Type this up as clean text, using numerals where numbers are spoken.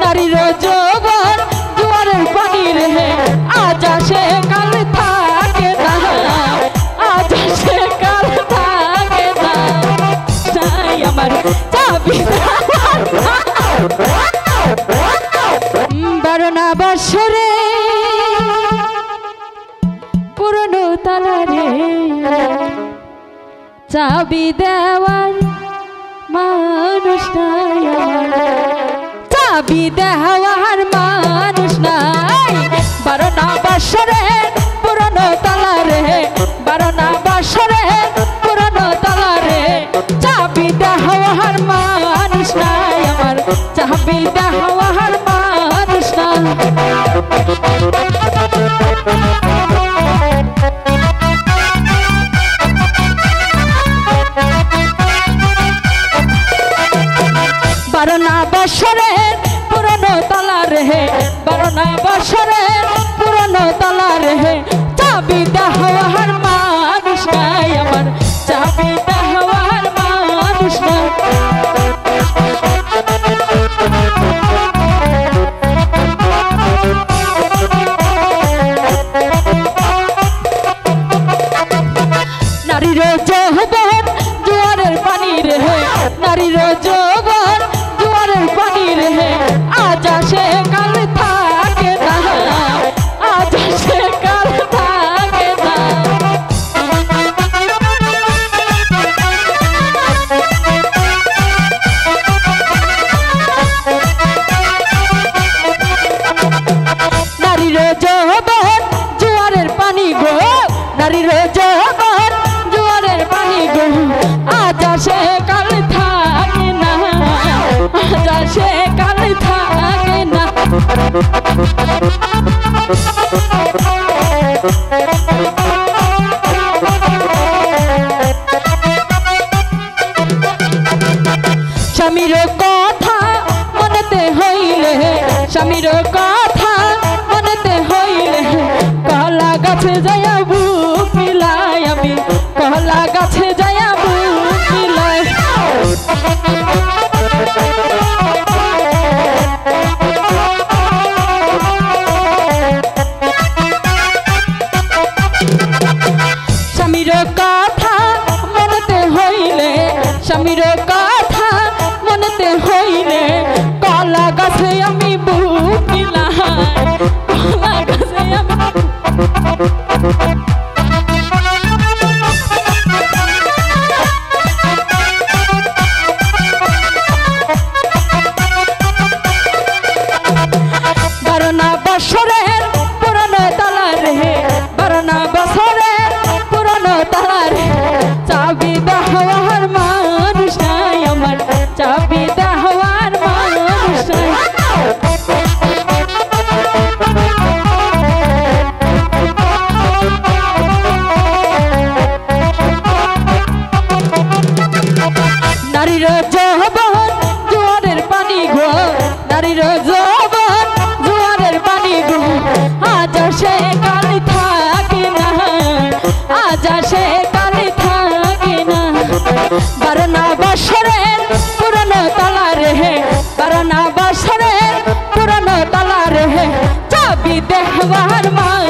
নারীর যৌবন জোয়ারের পানি রে আজ আসে কাল থাকে না আজ আসে কাল থাকে না চাই আমার চাবি বারোনা বৎসরে পুরনো তালা রে চাবি দেওয়ার মানুষ নাই চাবি দেওয়ার মানুষ নাই বারোনা বৎসরে পুরনো তালা রে বারোনা বৎসরে পুরনো তালা রে চাবি দেওয়ার মানুষ নাই আমার চাবি দেওয়ার মানুষ নাই বারোনা বৎসরের পুরনো তালা রে বারোনা বৎসরের পুরনো তালা রে চাবি দেওয়ার মানুষ নাই আমার চাবি দেওয়ার মানুষ নাই নারীর যৌবন জোয়ারের পানি রে নারীর যৌবন জোয়ারের পানি রে আজ আসে কাল থাকে না আজ আসে কাল থাকে না নারীর যৌবন জোয়ারের পানি গো নারীর যৌবন জোয়ারের পানি গো আজ আসে কাল থাকে না আজ আসে কাল থাকে না স্বামীর কথা মনেতে হইলে স্বামীর কথা মনেতে হইলে কলা গাছে যাইয়া বুক মিলাই আমি কলা গাছে যাইয়া বুক মিলাই স্বামীর কথা মনেতে হইলে স্বামীর কথা মনেতে হইলে কলা গাছে আমি বুক মিলাই কলা গাছে আমি বারোনা বৎসরের পুরনো তালা রে বারোনা বৎসরের পুরনো তালা রে চাবি দেওয়ার মানুষ নাই আমার চাবি দেওয়ার মানুষ নাই নারীর যৌবন জোয়ারের পানি গো নারীর যৌবন জোয়ারের পানি গো আজ আসে কাল থাকে না আজ আসে কাল থাকে না বারোনা বৎসরের পুরনো তালা রে বারোনা বৎসরের পুরনো তালা রে চাবি দেওয়ার মানুষ